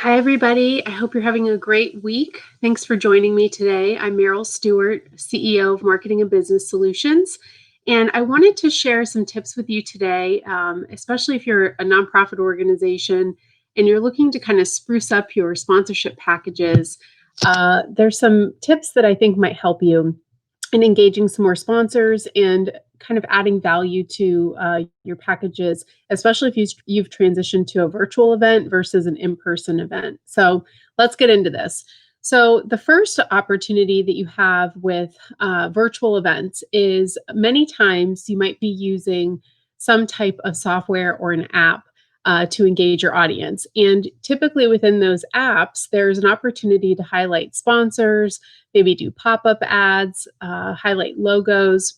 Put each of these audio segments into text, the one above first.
Hi, everybody. I hope you're having a great week. Thanks for joining me today. I'm Meryl Stewart, CEO of Marketing and Business Solutions. And I wanted to share some tips with you today, especially if you're a nonprofit organization and you're looking to kind of spruce up your sponsorship packages. There's some tips that I think might help you in engaging some more sponsors and kind of adding value to your packages, especially if you've transitioned to a virtual event versus an in-person event. So let's get into this. So the first opportunity that you have with virtual events is many times you might be using some type of software or an app to engage your audience. And typically within those apps, there's an opportunity to highlight sponsors, maybe do pop-up ads, highlight logos,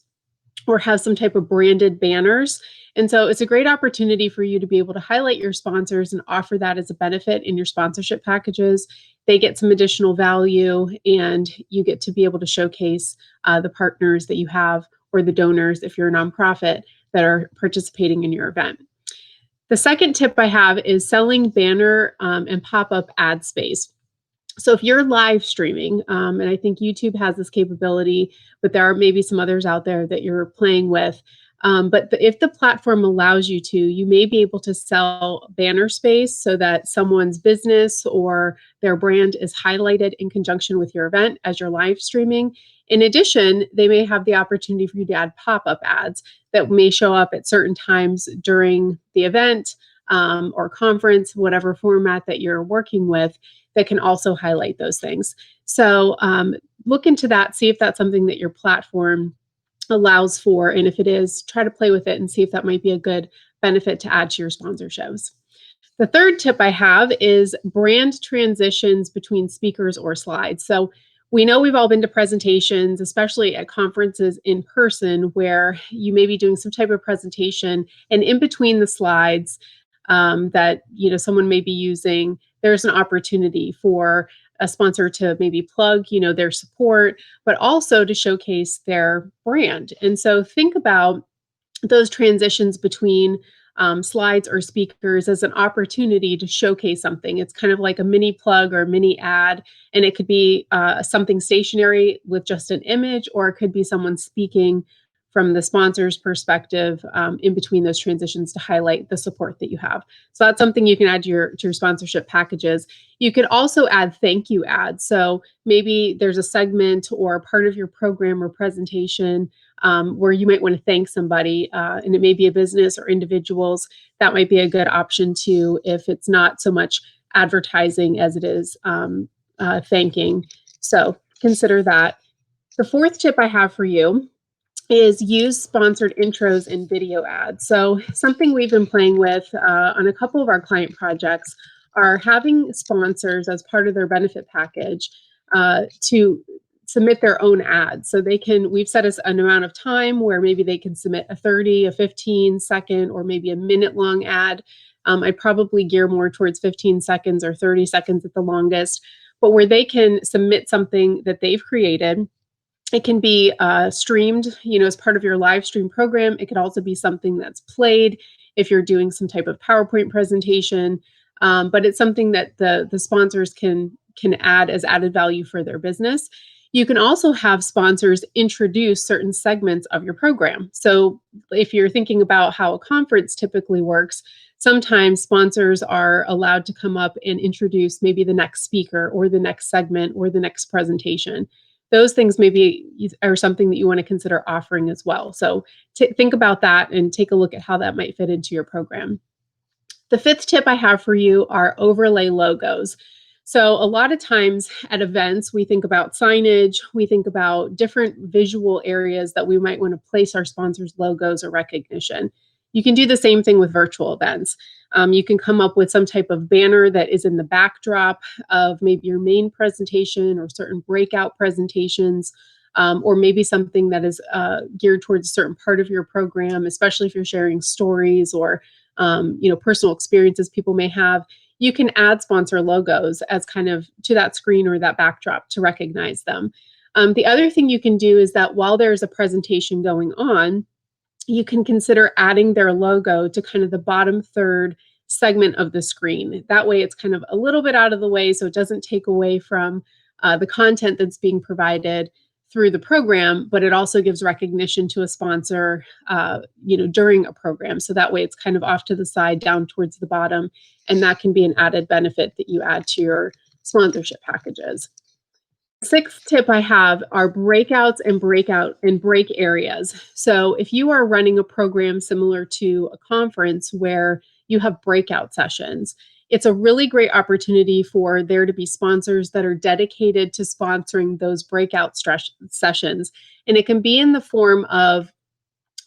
or have some type of branded banners. And so it's a great opportunity for you to be able to highlight your sponsors and offer that as a benefit in your sponsorship packages. They get some additional value, and you get to be able to showcase the partners that you have or the donors, if you're a nonprofit, that are participating in your event. The second tip I have is selling banner and pop-up ad space. So if you're live streaming, and I think YouTube has this capability, but there are maybe some others out there that you're playing with. If the platform allows you to, you may be able to sell banner space so that someone's business or their brand is highlighted in conjunction with your event as you're live streaming. In addition, they may have the opportunity for you to add pop-up ads that may show up at certain times during the event or conference, whatever format that you're working with, that can also highlight those things. So look into that, see if that's something that your platform allows for. And if it is, try to play with it and see if that might be a good benefit to add to your sponsorships. The third tip I have is brand transitions between speakers or slides. So we know we've all been to presentations, especially at conferences in person, where you may be doing some type of presentation, and in between the slides that someone may be using, there's an opportunity for a sponsor to maybe plug their support, but also to showcase their brand. And so think about those transitions between slides or speakers as an opportunity to showcase something. It's kind of like a mini plug or mini ad, and it could be something stationary with just an image, or it could be someone speaking from the sponsor's perspective in between those transitions to highlight the support that you have. So that's something you can add to your sponsorship packages. You could also add thank you ads. So maybe there's a segment or a part of your program or presentation where you might want to thank somebody, and it may be a business or individuals. That might be a good option too, if it's not so much advertising as it is thanking. So consider that. The fourth tip I have for you is use sponsored intros and video ads. So something we've been playing with on a couple of our client projects are having sponsors as part of their benefit package to submit their own ads. So we've set an amount of time where maybe they can submit a 30, a 15 second, or maybe a minute long ad. I probably gear more towards 15 seconds or 30 seconds at the longest, but where they can submit something that they've created. It can be streamed, as part of your live stream program. It could also be something that's played if you're doing some type of PowerPoint presentation. But it's something that the sponsors can add as added value for their business. You can also have sponsors introduce certain segments of your program. So if you're thinking about how a conference typically works, sometimes sponsors are allowed to come up and introduce maybe the next speaker or the next segment or the next presentation. Those things maybe are something that you want to consider offering as well. So think about that and take a look at how that might fit into your program. The fifth tip I have for you are overlay logos. So a lot of times at events, we think about signage, we think about different visual areas that we might want to place our sponsors' logos or recognition. You can do the same thing with virtual events. You can come up with some type of banner that is in the backdrop of maybe your main presentation or certain breakout presentations, or maybe something that is geared towards a certain part of your program, especially if you're sharing stories or personal experiences people may have. You can add sponsor logos as kind of to that screen or that backdrop to recognize them. The other thing you can do is that while there's a presentation going on, you can consider adding their logo to kind of the bottom third segment of the screen. That way it's kind of a little bit out of the way so it doesn't take away from the content that's being provided through the program, but it also gives recognition to a sponsor, during a program. So that way it's kind of off to the side, down towards the bottom, and that can be an added benefit that you add to your sponsorship packages. Sixth tip I have are breakouts and break areas. So if you are running a program similar to a conference where you have breakout sessions, it's a really great opportunity for there to be sponsors that are dedicated to sponsoring those breakout sessions. And it can be in the form of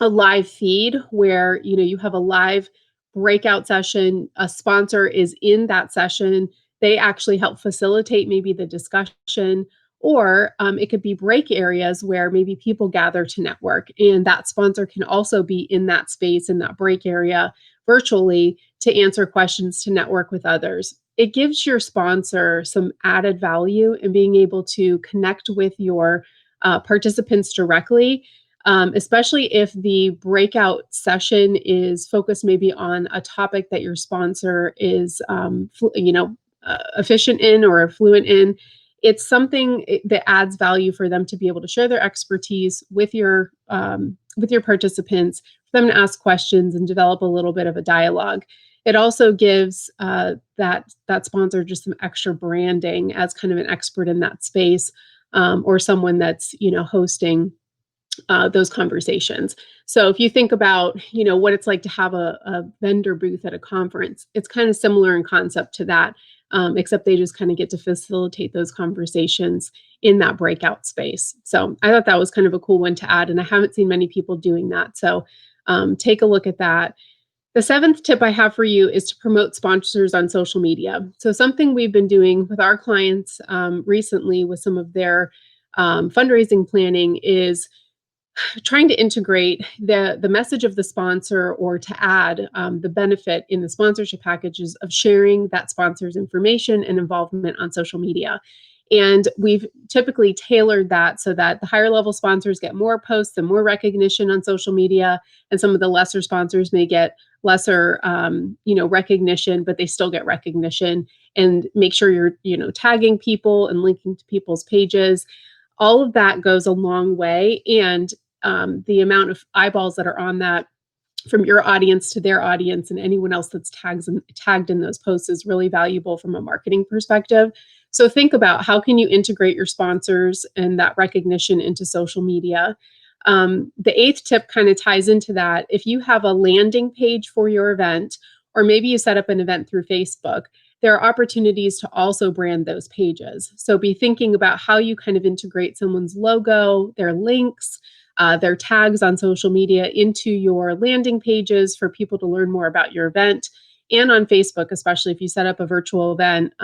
a live feed where you have a live breakout session, a sponsor is in that session, they actually help facilitate maybe the discussion, or it could be break areas where maybe people gather to network, and that sponsor can also be in that space, in that break area virtually, to answer questions, to network with others. It gives your sponsor some added value in being able to connect with your participants directly, especially if the breakout session is focused maybe on a topic that your sponsor is, efficient in or fluent in. It's something that adds value for them to be able to share their expertise with your participants, for them to ask questions and develop a little bit of a dialogue. It also gives that sponsor just some extra branding as kind of an expert in that space, or someone that's hosting those conversations. So if you think about, what it's like to have a vendor booth at a conference, it's kind of similar in concept to that, except they just kind of get to facilitate those conversations in that breakout space. So I thought that was kind of a cool one to add, and I haven't seen many people doing that. So take a look at that. The seventh tip I have for you is to promote sponsors on social media. So something we've been doing with our clients recently with some of their fundraising planning is trying to integrate the message of the sponsor, or to add the benefit in the sponsorship packages of sharing that sponsor's information and involvement on social media. And we've typically tailored that so that the higher level sponsors get more posts and more recognition on social media, and some of the lesser sponsors may get lesser recognition, but they still get recognition. And make sure you're tagging people and linking to people's pages. All of that goes a long way, and the amount of eyeballs that are on that from your audience to their audience and anyone else that's tagged in those posts is really valuable from a marketing perspective. So think about, how can you integrate your sponsors and that recognition into social media? The eighth tip kind of ties into that. If you have a landing page for your event, or maybe you set up an event through Facebook, there are opportunities to also brand those pages. So be thinking about how you kind of integrate someone's logo, their links, their tags on social media into your landing pages for people to learn more about your event. And on Facebook, especially if you set up a virtual event,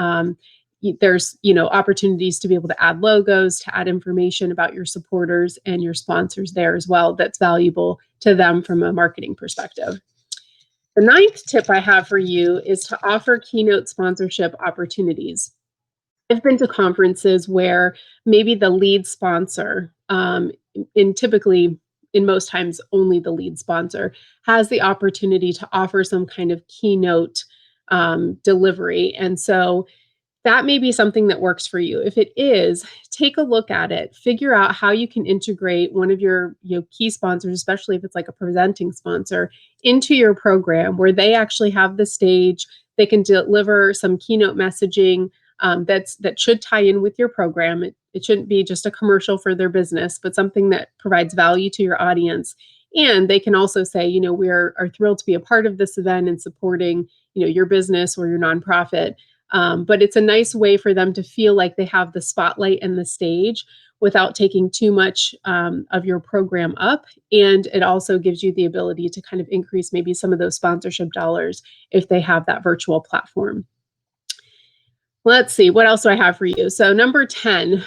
there's opportunities to be able to add logos, to add information about your supporters and your sponsors there as well, that's valuable to them from a marketing perspective. The ninth tip I have for you is to offer keynote sponsorship opportunities. I've been to conferences where maybe the lead sponsor, typically in most times only the lead sponsor, has the opportunity to offer some kind of keynote delivery. And so that may be something that works for you. If it is, take a look at it, figure out how you can integrate one of your key sponsors, especially if it's like a presenting sponsor, into your program where they actually have the stage, they can deliver some keynote messaging that should tie in with your program. It shouldn't be just a commercial for their business, but something that provides value to your audience. And they can also say, we are thrilled to be a part of this event and supporting, your business or your nonprofit. But it's a nice way for them to feel like they have the spotlight and the stage without taking too much of your program up. And it also gives you the ability to kind of increase maybe some of those sponsorship dollars if they have that virtual platform. Let's see, what else do I have for you? So number 10,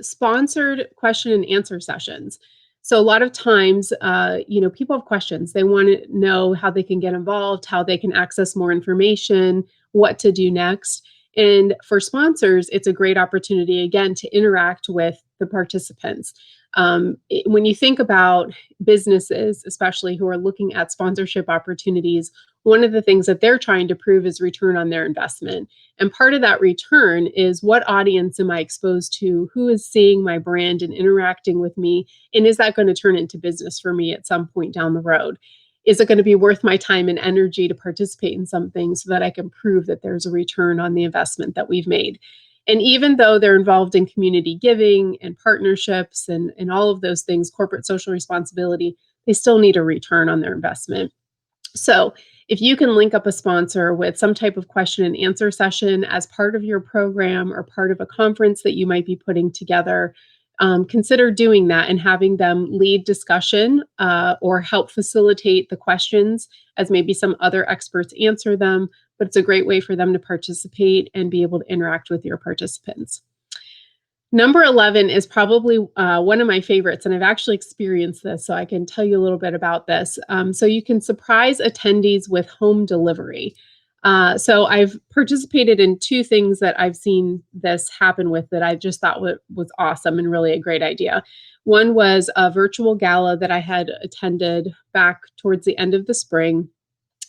sponsored question and answer sessions. So a lot of times, people have questions. They want to know how they can get involved, how they can access more information, what to do next. And for sponsors, it's a great opportunity, again, to interact with the participants. When you think about businesses, especially who are looking at sponsorship opportunities, one of the things that they're trying to prove is return on their investment. And part of that return is, what audience am I exposed to? Who is seeing my brand and interacting with me? And is that going to turn into business for me at some point down the road? Is it going to be worth my time and energy to participate in something so that I can prove that there's a return on the investment that we've made? And even though they're involved in community giving and partnerships and all of those things, corporate social responsibility, they still need a return on their investment. So if you can link up a sponsor with some type of question and answer session as part of your program or part of a conference that you might be putting together, consider doing that and having them lead discussion or help facilitate the questions as maybe some other experts answer them. But it's a great way for them to participate and be able to interact with your participants. Number 11 is probably one of my favorites, and I've actually experienced this, so I can tell you a little bit about this. So you can surprise attendees with home delivery. So I've participated in two things that I've seen this happen with that I just thought was awesome and really a great idea. One was a virtual gala that I had attended back towards the end of the spring,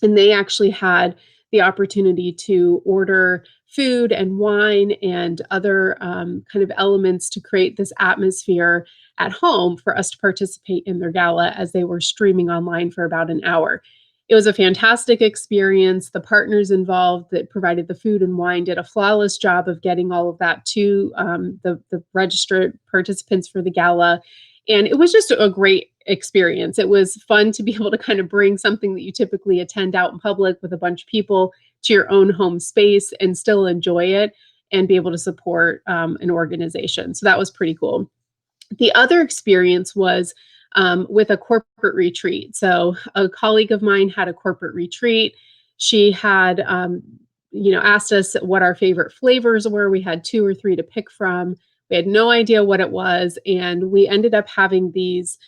and they actually had the opportunity to order food and wine and other kind of elements to create this atmosphere at home for us to participate in their gala as they were streaming online for about an hour. It was a fantastic experience. The partners involved that provided the food and wine did a flawless job of getting all of that to the registered participants for the gala. And it was just a great experience. It was fun to be able to kind of bring something that you typically attend out in public with a bunch of people to your own home space and still enjoy it and be able to support an organization. So that was pretty cool. The other experience was with a corporate retreat. So a colleague of mine had a corporate retreat. She had, asked us what our favorite flavors were. We had 2 or 3 to pick from. We had no idea what it was, and we ended up having these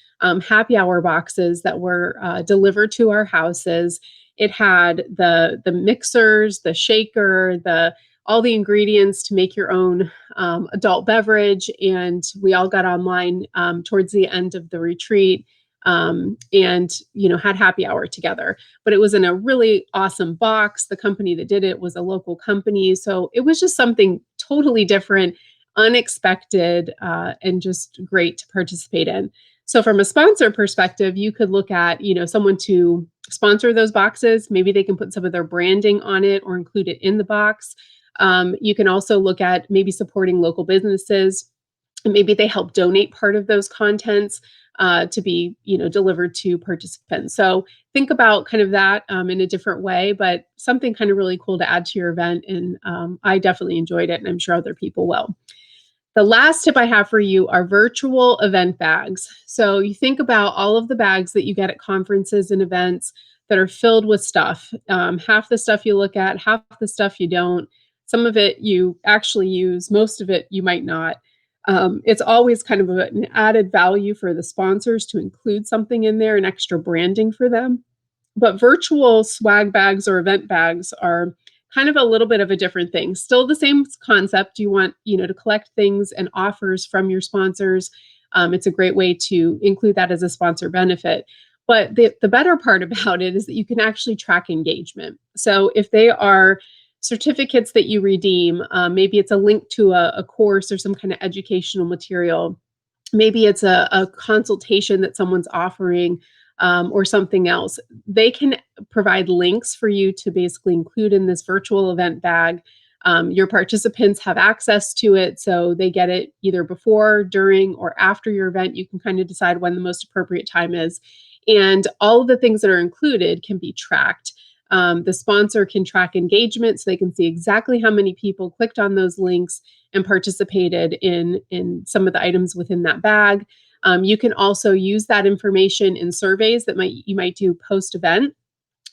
happy hour boxes that were delivered to our houses. It had the mixers, the shaker, all the ingredients to make your own adult beverage, and we all got online towards the end of the retreat and had happy hour together. But it was in a really awesome box. The company that did it was a local company, so it was just something totally different, unexpected, and just great to participate in. So from a sponsor perspective, you could look at, someone to sponsor those boxes. Maybe they can put some of their branding on it or include it in the box. You can also look at maybe supporting local businesses. And maybe they help donate part of those contents to be, delivered to participants. So think about kind of that in a different way, but something kind of really cool to add to your event. And I definitely enjoyed it, and I'm sure other people will. The last tip I have for you are virtual event bags. So you think about all of the bags that you get at conferences and events that are filled with stuff. Half the stuff you look at, half the stuff you don't. Some of it you actually use, most of it you might not. It's always kind of an added value for the sponsors to include something in there, an extra branding for them. But virtual swag bags or event bags are kind of a little bit of a different thing. Still the same concept. You want, to collect things and offers from your sponsors. It's a great way to include that as a sponsor benefit. But the better part about it is that you can actually track engagement. So if they are certificates that you redeem, maybe it's a link to a course or some kind of educational material. Maybe it's a consultation that someone's offering or something else. They can provide links for you to basically include in this virtual event bag. Your participants have access to it, so they get it either before, during, or after your event. You can kind of decide when the most appropriate time is. And all of the things that are included can be tracked. The sponsor can track engagement, so they can see exactly how many people clicked on those links and participated in some of the items within that bag. You can also use that information in surveys that you might do post-event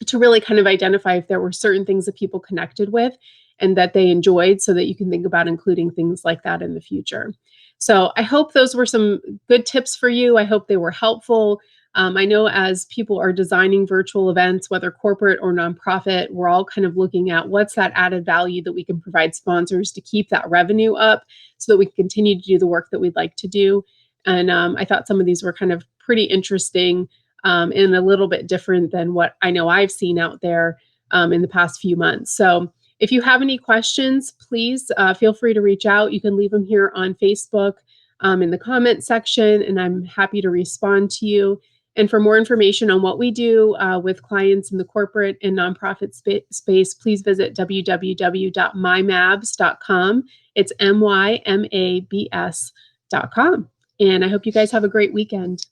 to really kind of identify if there were certain things that people connected with and that they enjoyed, so that you can think about including things like that in the future. So I hope those were some good tips for you. I hope they were helpful. I know as people are designing virtual events, whether corporate or nonprofit, we're all kind of looking at what's that added value that we can provide sponsors to keep that revenue up so that we can continue to do the work that we'd like to do. And I thought some of these were kind of pretty interesting and a little bit different than what I know I've seen out there in the past few months. So if you have any questions, please feel free to reach out. You can leave them here on Facebook in the comment section, and I'm happy to respond to you. And for more information on what we do with clients in the corporate and nonprofit space, please visit www.mymabs.com. It's MYMABS.com. And I hope you guys have a great weekend.